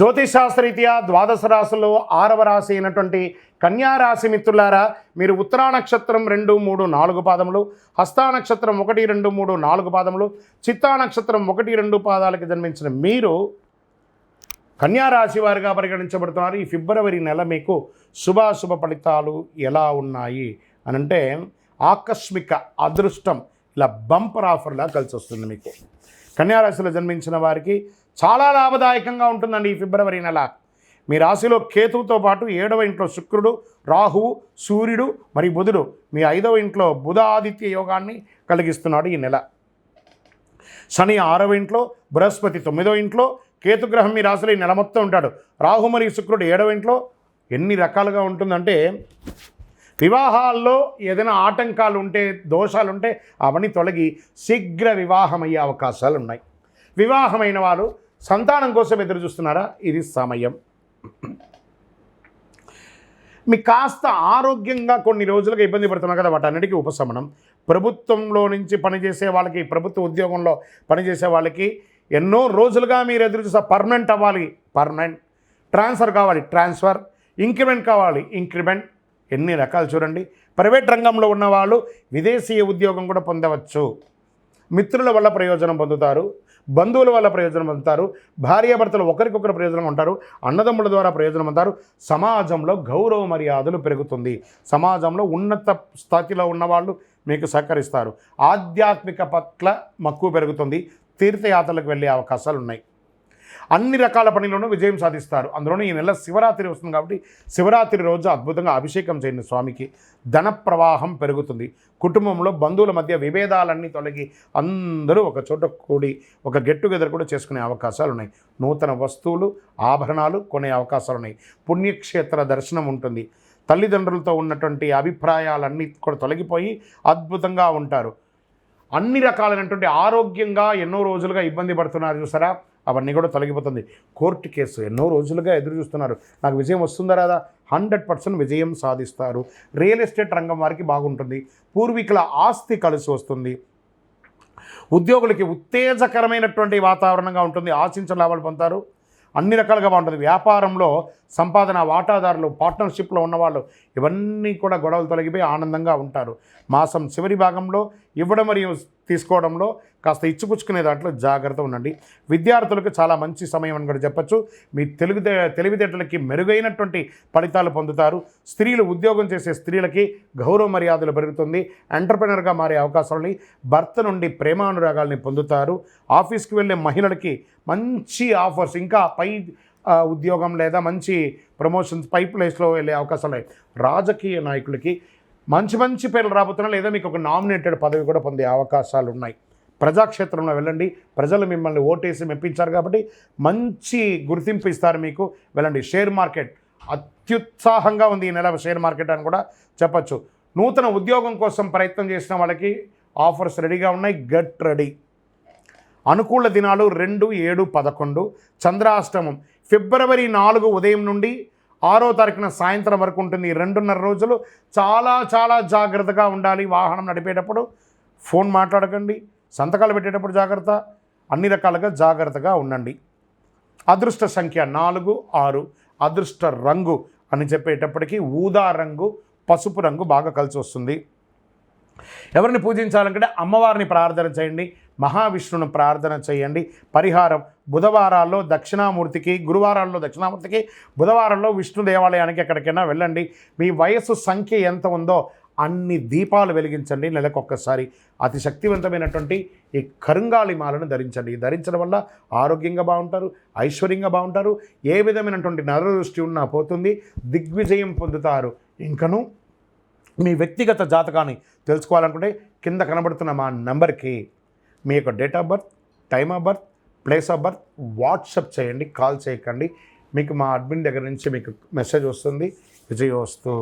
జ్యోతిషాస్త్రరీత్యా ద్వాదశ రాశుల్లో 6వ రాశి అయినటువంటి కన్యారాశి మిత్రులారా, మీరు ఉత్తరా నక్షత్రం 2, 3, 4 పాదములు, హస్తా నక్షత్రం 1, 2, 3, 4 పాదములు, చిత్తా నక్షత్రం 1, 2 పాదాలకు జన్మించిన మీరు కన్యారాశి వారిగా పరిగణించబడుతున్నారు. ఈ ఫిబ్రవరి నెల మీకు శుభాశుభ ఫలితాలు ఎలా ఉన్నాయి అనంటే, ఆకస్మిక అదృష్టం ఇలా బంపర్ ఆఫర్లా కలిసి వస్తుంది. మీకు కన్యారాశిలో జన్మించిన వారికి చాలా లాభదాయకంగా ఉంటుందండి ఈ ఫిబ్రవరి నెల. మీ రాశిలో కేతువుతో పాటు 7వ ఇంట్లో శుక్రుడు, రాహువు, సూర్యుడు మరియు బుధుడు మీ 5వ ఇంట్లో బుధ ఆదిత్య యోగాన్ని కలిగిస్తున్నాడు ఈ నెల. శని 6వ ఇంట్లో, బృహస్పతి 9వ ఇంట్లో, కేతుగ్రహం మీ రాశిలో ఈ నెల మొత్తం ఉంటాడు. రాహు మరియు శుక్రుడు 7వ ఇంట్లో. ఎన్ని రకాలుగా ఉంటుందంటే, వివాహాల్లో ఏదైనా ఆటంకాలు ఉంటే, దోషాలుంటే అవన్నీ తొలగి శీఘ్ర వివాహం అయ్యే అవకాశాలు ఉన్నాయి. వివాహమైన వారు సంతానం కోసం ఎదురు చూస్తున్నారా? ఇది సమయం. మీకు కాస్త ఆరోగ్యంగా కొన్ని రోజులుగా ఇబ్బంది పడుతున్నారు కదా, వాటన్నిటికీ ఉపశమనం. ప్రభుత్వంలో నుంచి పనిచేసే వాళ్ళకి, ప్రభుత్వ ఉద్యోగంలో పనిచేసే వాళ్ళకి ఎన్నో రోజులుగా మీరు ఎదురు చూసే పర్మనెంట్ అవ్వాలి, పర్మనెంట్. ట్రాన్స్ఫర్ కావాలి, ట్రాన్స్ఫర్. ఇంక్రిమెంట్ కావాలి, ఇంక్రిమెంట్. ఎన్ని రకాలు చూడండి. ప్రైవేట్ రంగంలో ఉన్నవాళ్ళు విదేశీయ ఉద్యోగం కూడా పొందవచ్చు. మిత్రుల వల్ల ప్రయోజనం పొందుతారు, బంధువుల వల్ల ప్రయోజనం పొందుతారు, భార్యాభర్తలు ఒకరికొకరు ప్రయోజనం ఉంటారు, అన్నదమ్ముల ద్వారా ప్రయోజనం పొందుతారు. సమాజంలో గౌరవ మర్యాదలు పెరుగుతుంది. సమాజంలో ఉన్నత స్థాయిలో ఉన్నవాళ్ళు మీకు సహకరిస్తారు. ఆధ్యాత్మిక పట్ల మక్కువ పెరుగుతుంది. తీర్థయాత్రలకు వెళ్ళే అవకాశాలు ఉన్నాయి. అన్ని రకాల పనిలోనూ విజయం సాధిస్తారు. అందులోనూ ఈ నెల శివరాత్రి వస్తుంది కాబట్టి శివరాత్రి రోజు అద్భుతంగా అభిషేకం చేయండి స్వామికి. ధన ప్రవాహం పెరుగుతుంది. కుటుంబంలో బంధువుల మధ్య విభేదాలన్నీ తొలగి అందరూ ఒక చోట కూడి ఒక గెట్ టుగెదర్ కూడా చేసుకునే అవకాశాలు ఉన్నాయి. నూతన వస్తువులు, ఆభరణాలు కొనే అవకాశాలు ఉన్నాయి. పుణ్యక్షేత్ర దర్శనం ఉంటుంది. తల్లిదండ్రులతో ఉన్నటువంటి అభిప్రాయాలన్నీ కూడా తొలగిపోయి అద్భుతంగా ఉంటారు. అన్ని రకాలైనటువంటి ఆరోగ్యంగా ఎన్నో రోజులుగా ఇబ్బంది పడుతున్నారు చూసారా, అవన్నీ కూడా తొలగిపోతుంది. కోర్టు కేసు ఎన్నో రోజులుగా ఎదురు చూస్తున్నారు, నాకు విజయం వస్తుందా రాదా? 100% విజయం సాధిస్తారు. రియల్ ఎస్టేట్ రంగం వారికి బాగుంటుంది. పూర్వీకుల ఆస్తి కలిసి వస్తుంది. ఉద్యోగులకి ఉత్తేజకరమైనటువంటి వాతావరణంగా ఉంటుంది. ఆశించిన లాభాలు పొందుతారు. అన్ని రకాలుగా బాగుంటుంది. వ్యాపారంలో సంపాదన, వాటాదారులు, పార్ట్నర్షిప్లో ఉన్నవాళ్ళు ఇవన్నీ కూడా గొడవలు తొలగిపోయి ఆనందంగా ఉంటారు. మాసం చివరి భాగంలో ఇవ్వడం మరియు తీసుకోవడంలో కాస్త ఇచ్చిపుచ్చుకునే దాంట్లో జాగ్రత్త ఉండండి. విద్యార్థులకు చాలా మంచి సమయం అని కూడా చెప్పచ్చు. మీ తెలివితేటలకి మెరుగైనటువంటి ఫలితాలు పొందుతారు. స్త్రీలు, ఉద్యోగం చేసే స్త్రీలకి గౌరవ మర్యాదలు పెరుగుతుంది. ఎంటర్ప్రెనర్గా మారే అవకాశాలని, భర్త నుండి ప్రేమానురాగాల్ని పొందుతారు. ఆఫీస్కి వెళ్ళే మహిళలకి మంచి ఆఫర్స్, ఇంకా పై ఉద్యోగం లేదా మంచి ప్రమోషన్స్, పై ప్లేస్లో వెళ్ళే అవకాశాలు ఉన్నాయి. రాజకీయ నాయకులకి మంచి మంచి పేర్లు రాబోతున్నాయి, లేదా మీకు ఒక నామినేటెడ్ పదవి కూడా పొందే అవకాశాలు ఉన్నాయి. ప్రజాక్షేత్రంలో వెళ్ళండి. ప్రజలు మిమ్మల్ని ఓటేసి మెప్పించారు కాబట్టి మంచి గుర్తింపు ఇస్తారు మీకు. వెళ్ళండి. షేర్ మార్కెట్ అత్యుత్సాహంగా ఉంది ఈ నెల షేర్ మార్కెట్ అని కూడా చెప్పచ్చు. నూతన ఉద్యోగం కోసం ప్రయత్నం చేసిన వాళ్ళకి ఆఫర్స్ రెడీగా ఉన్నాయి. Get ready. అనుకూల దినాలు 2, 7, 11. చంద్రాష్టమం ఫిబ్రవరి 4 ఉదయం నుండి 6వ తారీఖున సాయంత్రం వరకు ఉంటుంది. 2.5 రోజులు చాలా చాలా జాగ్రత్తగా ఉండాలి. వాహనం నడిపేటప్పుడు ఫోన్ మాట్లాడకండి. సంతకాలు పెట్టేటప్పుడు జాగ్రత్త. అన్ని రకాలుగా జాగ్రత్తగా ఉండండి. అదృష్ట సంఖ్య 4, 6. అదృష్ట రంగు అని చెప్పేటప్పటికీ ఊదా రంగు, పసుపు రంగు బాగా కలిసి వస్తుంది. ఎవరిని పూజించాలంటే అమ్మవారిని ప్రార్థన చేయండి, మహావిష్ణువును ప్రార్థన చేయండి. పరిహారం బుధవారాల్లో దక్షిణామూర్తికి, గురువారాల్లో దక్షిణామూర్తికి, బుధవారంలో విష్ణు దేవాలయానికి ఎక్కడికైనా వెళ్ళండి. మీ వయస్సు సంఖ్య ఎంత ఉందో అన్ని దీపాలు వెలిగించండి నెలకొక్కసారి. అతి శక్తివంతమైనటువంటి ఈ కరుంగాలి మాలను ధరించండి. ధరించడం వల్ల ఆరోగ్యంగా బాగుంటారు, ఐశ్వర్యంగా బాగుంటారు. ఏ విధమైనటువంటి నరదృష్టి ఉన్నా పోతుంది. దిగ్విజయం పొందుతారు. ఇంకను మీ వ్యక్తిగత జాతకాన్ని తెలుసుకోవాలనుకుంటే కింద కనబడుతున్న మా నెంబర్కి మీ యొక్క date of birth, time of birth, place of birth WhatsApp చేయండి. కాల్ చేయకండి. మీకు మా అడ్మిన్ దగ్గర నుంచి మీకు మెసేజ్ వస్తుంది. విజయోస్తు.